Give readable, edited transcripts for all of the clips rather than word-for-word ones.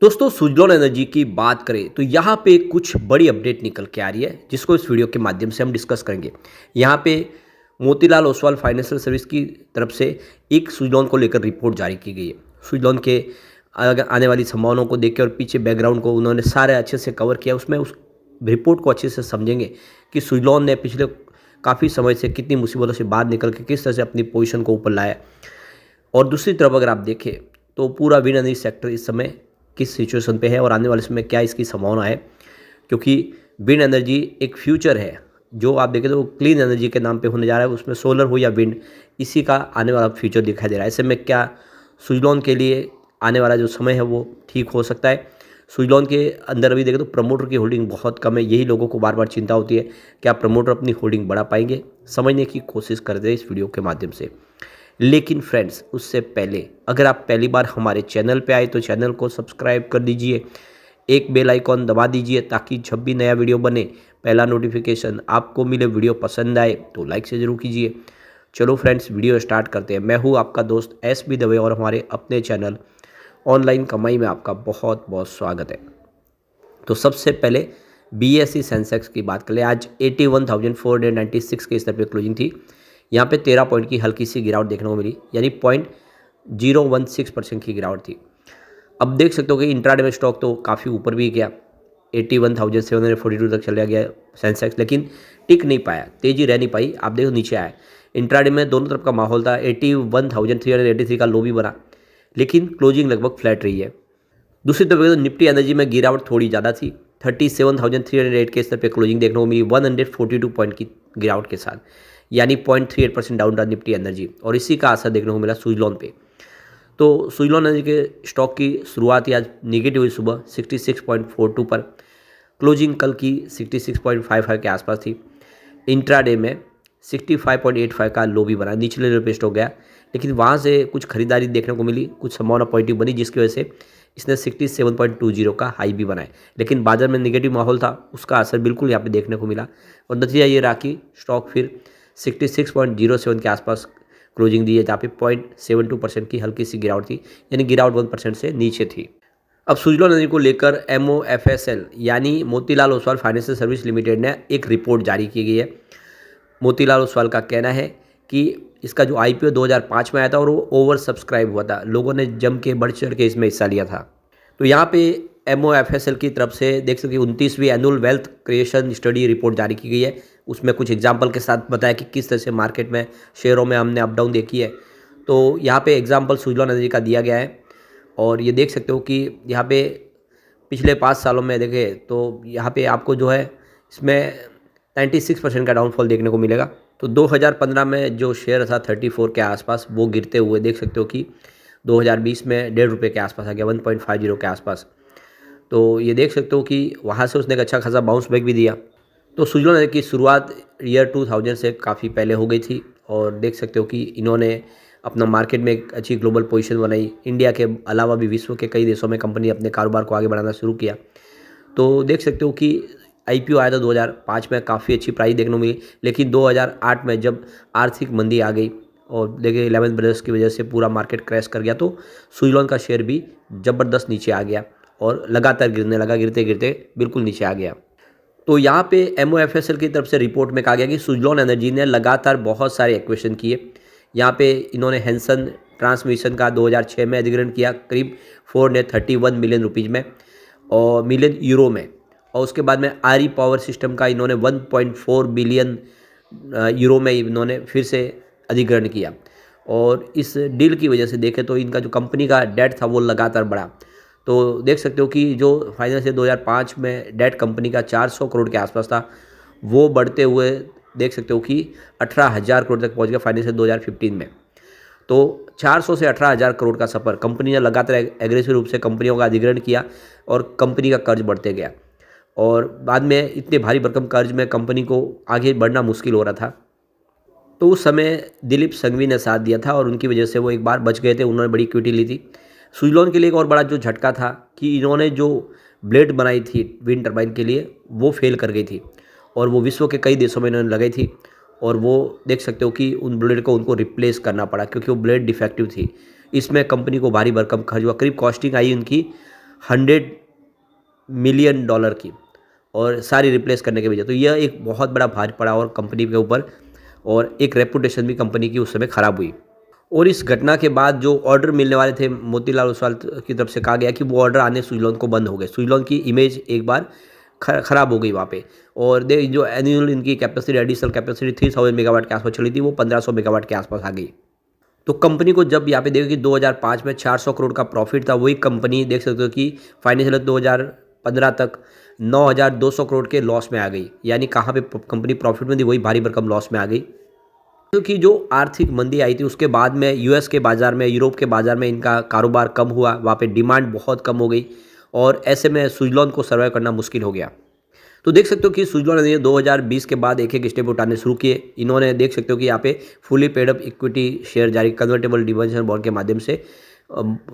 दोस्तों सुजलॉन एनर्जी की बात करें तो यहाँ पे कुछ बड़ी अपडेट निकल के आ रही है जिसको इस वीडियो के माध्यम से हम डिस्कस करेंगे। यहाँ पे मोतीलाल ओसवाल फाइनेंशियल सर्विस की तरफ से एक सुजलॉन को लेकर रिपोर्ट जारी की गई है। सुजलॉन के आने वाली संभावनाओं को देख के और पीछे बैकग्राउंड को उन्होंने सारे अच्छे से कवर किया। उसमें उस रिपोर्ट को अच्छे से समझेंगे कि सुजलॉन ने पिछले काफ़ी समय से कितनी मुसीबतों से बाहर निकल के किस तरह से अपनी पोजीशन को ऊपर लाया। और दूसरी तरफ अगर आप देखें तो पूरा विंड एनर्जी सेक्टर इस समय किस सिचुएशन पे है और आने वाले समय क्या इसकी संभावना है, क्योंकि विंड एनर्जी एक फ्यूचर है जो आप देखें तो क्लीन एनर्जी के नाम पे होने जा रहा है। उसमें सोलर हो या विंड, इसी का आने वाला फ्यूचर दिखाई दे रहा है। ऐसे में क्या सुजलॉन के लिए आने वाला जो समय है वो ठीक हो सकता है। सुजलॉन के अंदर अभी देखें तो प्रमोटर की होल्डिंग बहुत कम है। यही लोगों को बार बार चिंता होती है, क्या प्रमोटर अपनी होल्डिंग बढ़ा पाएंगे। समझने की कोशिश करते हैं इस वीडियो के माध्यम से। लेकिन फ्रेंड्स उससे पहले अगर आप पहली बार हमारे चैनल पे आए तो चैनल को सब्सक्राइब कर दीजिए, एक बेल आइकॉन दबा दीजिए ताकि जब भी नया वीडियो बने पहला नोटिफिकेशन आपको मिले। वीडियो पसंद आए तो लाइक से ज़रूर कीजिए। चलो फ्रेंड्स वीडियो स्टार्ट करते हैं। मैं हूँ आपका दोस्त SB दवे और हमारे अपने चैनल ऑनलाइन कमाई में आपका बहुत बहुत स्वागत है। तो सबसे पहले BSE सेंसेक्स की बात करें। आज 81,496 के स्तर पर क्लोजिंग थी। यहाँ पे 13 पॉइंट की हल्की सी गिरावट देखने को मिली, यानी 0.016% की गिरावट थी। अब देख सकते हो कि इंट्राडे में स्टॉक तो काफ़ी ऊपर भी गया, 81,742 तक चला गया सेंसेक्स, लेकिन टिक नहीं पाया, तेज़ी रह नहीं पाई। आप देखो नीचे आया। इंट्राडे में दोनों तरफ का माहौल था। 81,383 का लो भी बना, लेकिन क्लोजिंग लगभग फ्लैट रही है। दूसरी तरफ तो निफ्टी एनर्जी में गिरावट थोड़ी ज़्यादा थी। 37,308 के स्तर पर क्लोजिंग देखने को मिली 142 पॉइंट की गिरावट के साथ, यानी 0.38% डाउन रहा निफ्टी एनर्जी। और इसी का असर देखने को मिला सुजलॉन पे। तो सुजलॉन एनर्जी के स्टॉक की शुरुआत ही आज निगेटिव हुई सुबह 66.42 पर। क्लोजिंग कल की 66.55 के आसपास थी। इंट्राडे में 65.85 का लो भी बना, निचले लेवल पे स्टॉक गया, लेकिन वहाँ से कुछ खरीदारी देखने को मिली, कुछ संभावना पॉजिटिव बनी, जिसकी वजह से इसने 67.20 का हाई भी बनाया। लेकिन बाजार में निगेटिव माहौल था, उसका असर बिल्कुल यहाँ पे देखने को मिला और नतीजा ये रहा कि स्टॉक फिर 66.07 के आसपास क्लोजिंग दी है, जहाँ पे 0.72% की हल्की सी गिरावट थी, यानी गिरावट 1% से नीचे थी। अब सुजलॉन एनर्जी को लेकर MOFSL यानी Motilal Oswal financial service limited ने एक रिपोर्ट जारी की गई है। मोतीलाल ओसवाल का कहना है कि इसका जो IPO 2005 में आया था और वो ओवर सब्सक्राइब हुआ था, लोगों ने जम के बढ़ चढ़ के इसमें हिस्सा लिया था। तो यहाँ पे MOFSL की तरफ से देख सकते 29वीं annual wealth creation study report जारी की गई है। उसमें कुछ एग्जाम्पल के साथ बताया कि किस तरह से मार्केट में शेयरों में हमने अप डाउन देखी है। तो यहाँ पे एग्जाम्पल सुजलॉन एनर्जी का दिया गया है और ये देख सकते हो कि यहाँ पे पिछले 5 सालों में देखें तो यहाँ पे आपको जो है इसमें 96% का डाउनफॉल देखने को मिलेगा। तो 2015 में जो शेयर था 34 के आसपास, वो गिरते हुए देख सकते हो कि 2020 में ₹1.5 के आसपास आ गया, 1.50 के आसपास। तो ये देख सकते हो कि वहाँ से उसने एक अच्छा खासा बाउंस बैक भी दिया। तो सुजलॉन एनर्जी की शुरुआत ईयर 2000 से काफ़ी पहले हो गई थी और देख सकते हो कि इन्होंने अपना मार्केट में एक अच्छी ग्लोबल पोजीशन बनाई। इंडिया के अलावा भी विश्व के कई देशों में कंपनी अपने कारोबार को आगे बढ़ाना शुरू किया। तो देख सकते हो कि IPO आया था 2005 में, काफ़ी अच्छी प्राइस देखने को मिली, लेकिन 2008 में जब आर्थिक मंदी आ गई और देखिए 11 ब्रदर्स की वजह से पूरा मार्केट क्रैश कर गया, तो सुजलॉन का शेयर भी ज़बरदस्त नीचे आ गया और लगातार गिरने लगा, गिरते गिरते बिल्कुल नीचे आ गया। तो यहाँ पे MOFSL की तरफ से रिपोर्ट में कहा गया कि सुजलॉन एनर्जी ने लगातार बहुत सारे एक्विजिशन किए। यहाँ पे इन्होंने हैंसन ट्रांसमिशन का 2006 में अधिग्रहण किया करीब 431 मिलियन रुपीज़ में और मिलियन यूरो में, और उसके बाद में RE पावर सिस्टम का इन्होंने 1.4 बिलियन यूरो में इन्होंने फिर से अधिग्रहण किया। और इस डील की वजह से देखें तो इनका जो कंपनी का डेट था वो लगातार बढ़ा। तो देख सकते हो कि जो फाइनेंस से 2005 में डेट कंपनी का 400 करोड़ के आसपास था, वो बढ़ते हुए देख सकते हो कि 18,000 करोड़ तक पहुंच गया फाइनेंस से 2015 में। तो 400 से 18,000 करोड़ का सफ़र, कंपनी ने लगातार एग्रेसिव रूप से कंपनियों का अधिग्रहण किया और कंपनी का कर्ज बढ़ते गया और बाद में इतने भारी भरकम कर्ज में कंपनी को आगे बढ़ना मुश्किल हो रहा था। तो उस समय दिलीप संघवी ने साथ दिया था और उनकी वजह से वो एक बार बच गए थे, उन्होंने बड़ी इक्विटी ली थी। सुजलॉन के लिए एक और बड़ा जो झटका था कि इन्होंने जो ब्लेड बनाई थी विंड टर्बाइन के लिए वो फेल कर गई थी और वो विश्व के कई देशों में इन्होंने लगाई थी और वो देख सकते हो कि उन ब्लेड को उनको रिप्लेस करना पड़ा क्योंकि वो ब्लेड डिफेक्टिव थी। इसमें कंपनी को भारी भरकम खर्च हुआ, करीब कॉस्टिंग आई उनकी 100 मिलियन डॉलर की, और सारी रिप्लेस करने के वजह। तो यह एक बहुत बड़ा भार पड़ा और कंपनी के ऊपर, और एक रेपुटेशन भी कंपनी की उस समय ख़राब हुई। और इस घटना के बाद जो ऑर्डर मिलने वाले थे मोतीलाल ओसवाल की तरफ से, कहा गया कि वो ऑर्डर आने सुजलॉन को बंद हो गए। सुजलॉन की इमेज एक बार ख़राब हो गई वहाँ पे। और जो एनुअल इनकी कैपेसिटी, एडिशनल कैपेसिटी 3000 मेगावाट के आसपास चली थी, वो 1500 मेगावाट के आसपास आ गई। तो कंपनी को जब यहाँ पे देखो कि 2005 में 400 करोड़ का प्रॉफिट था, वही कंपनी देख सकते हो कि फाइनेंशियल 2015 तक 9200 करोड़ के लॉस में आ गई। यानी कहाँ पे कंपनी प्रॉफिट में थी, वही भारी भरकम लॉस में आ गई। क्योंकि जो आर्थिक मंदी आई थी उसके बाद में यूएस के बाज़ार में, यूरोप के बाज़ार में इनका कारोबार कम हुआ, वहाँ पे डिमांड बहुत कम हो गई, और ऐसे में सुजलॉन को सर्वाइव करना मुश्किल हो गया। तो देख सकते हो कि सुजलॉन ने 2020 के बाद एक एक स्टेप उठाने शुरू किए। इन्होंने देख सकते हो कि यहाँ पे fully paid up equity share जारी, कन्वर्टेबल डिबेंचर बॉन्ड के माध्यम से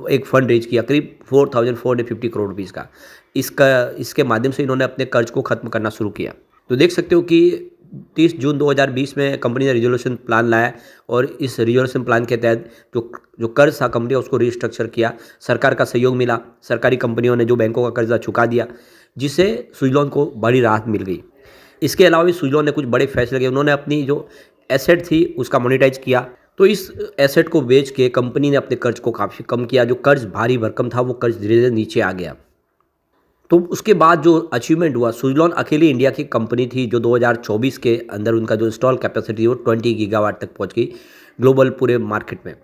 एक फंड रेज किया करीब 4450 करोड़ रुपीज़ का। इसके माध्यम से इन्होंने अपने कर्ज को खत्म करना शुरू किया। तो देख सकते हो कि 30 जून 2020 में कंपनी ने रिजोल्यूशन प्लान लाया, और इस रिजोल्यूशन प्लान के तहत जो कर्ज था कंपनी उसको रिस्ट्रक्चर किया। सरकार का सहयोग मिला, सरकारी कंपनियों ने जो बैंकों का कर्जा चुका दिया, जिससे सुजलॉन को बड़ी राहत मिल गई। इसके अलावा भी सुजलॉन ने कुछ बड़े फैसले किए। उन्होंने अपनी जो एसेट थी उसका मोनेटाइज किया। तो इस एसेट को बेच के कंपनी ने अपने कर्ज को काफ़ी कम किया। जो कर्ज भारी भरकम था वो कर्ज धीरे धीरे नीचे आ गया। तो उसके बाद जो अचीवमेंट हुआ, सुजलॉन अकेली इंडिया की कंपनी थी जो 2024 के अंदर उनका जो इंस्टॉल कैपेसिटी वो 20 गीगावाट तक पहुंच गई ग्लोबल पूरे मार्केट में।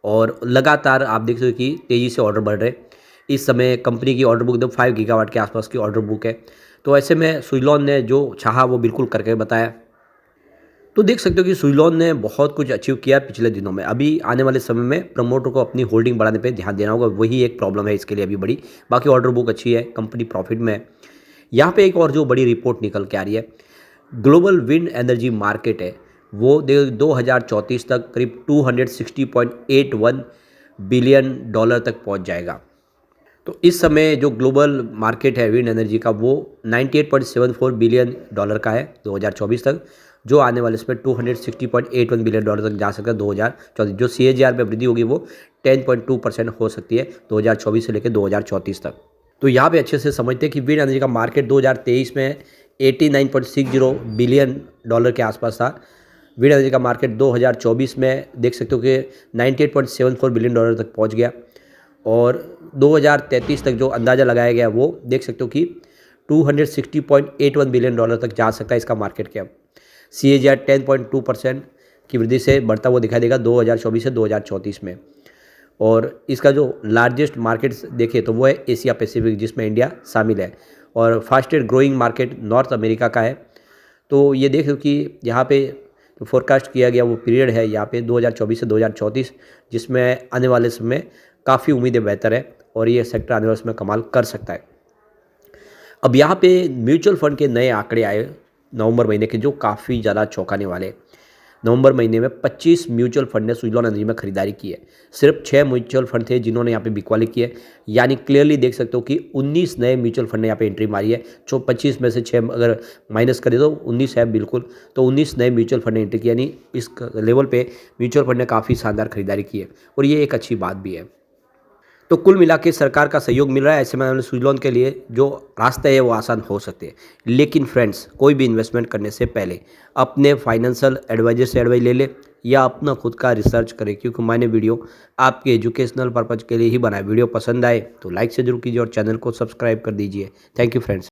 और लगातार आप देख सकते हो कि तेज़ी से ऑर्डर बढ़ रहे। इस समय कंपनी की ऑर्डर बुक एकदम 5 गीगावाट के आसपास की ऑर्डर बुक है। तो ऐसे में सुजलॉन ने जो चाहा वो बिल्कुल करके बताया। तो देख सकते हो कि सुजलॉन ने बहुत कुछ अचीव किया पिछले दिनों में। अभी आने वाले समय में प्रमोटर को अपनी होल्डिंग बढ़ाने पे ध्यान देना होगा, वही एक प्रॉब्लम है इसके लिए अभी बड़ी। बाकी ऑर्डर बुक अच्छी है, कंपनी प्रॉफिट में है। यहाँ पे एक और जो बड़ी रिपोर्ट निकल के आ रही है, ग्लोबल विंड एनर्जी मार्केट है वो 2034 तक करीब 260.81 बिलियन डॉलर तक पहुँच जाएगा। तो इस समय जो ग्लोबल मार्केट है विंड एनर्जी का वो 98.74 बिलियन डॉलर का है 2024 तक, जो आने वाले इसमें 260.81 बिलियन डॉलर तक जा सकता है 2024। जो CAGR में वृद्धि होगी वो 10.2% हो सकती है 2024 से लेकर 2034 तक। तो यहाँ पे अच्छे से समझते हैं कि विंड एनर्जी का मार्केट 2023 में 89.60 बिलियन डॉलर के आसपास था। विंड एनर्जी का मार्केट 2024 में देख सकते हो कि 98.74 बिलियन डॉलर तक पहुँच गया, और 2033 तक जो अंदाज़ा लगाया गया वो देख सकते हो कि 260.81 बिलियन डॉलर तक जा सकता है इसका मार्केट कैप। CAGR 10.2% की वृद्धि से बढ़ता हुआ दिखाई देगा 2024 से 2034 में। और इसका जो लार्जेस्ट मार्केट देखें तो वो है एशिया पैसिफिक, जिसमें इंडिया शामिल है, और fastest growing market north America का है। तो ये देखो कि यहाँ पे जो फोरकास्ट किया गया वो पीरियड है यहाँ पे 2024 से 2034, जिसमें आने वाले समय काफ़ी उम्मीदें बेहतर है, और ये सेक्टर आने वाले समय कमाल कर सकता है। अब यहाँ पे म्यूचुअल फंड के नए आंकड़े आए नवंबर महीने के, जो काफ़ी ज़्यादा चौंकाने वाले। नवंबर महीने में 25 म्यूचुअल फंड ने सुजलॉन एनर्जी में खरीदारी की है। सिर्फ 6 म्यूचुअल फंड थे जिन्होंने यहाँ पे बिकवाली की है। यानी क्लियरली देख सकते हो कि 19 नए म्यूचुअल फंड ने यहाँ पे एंट्री मारी है। जो 25 में से 6 अगर माइनस करें तो 19 है बिल्कुल। तो 19 नए म्यूचुअल फंड ने एंट्री की, यानी इस लेवल पे म्यूचुअल फंड ने काफ़ी शानदार खरीदारी की है, और ये एक अच्छी बात भी है। तो कुल मिला के सरकार का सहयोग मिल रहा है, ऐसे में सुजलॉन के लिए जो रास्ते है वो आसान हो सकते हैं। लेकिन फ्रेंड्स, कोई भी इन्वेस्टमेंट करने से पहले अपने फाइनेंशियल एडवाइजर से एडवाइस ले ले, या अपना खुद का रिसर्च करें, क्योंकि मैंने वीडियो आपके एजुकेशनल पर्पज़ के लिए ही बनाया। वीडियो पसंद आए तो लाइक से जरूर कीजिए और चैनल को सब्सक्राइब कर दीजिए। Thank you friends.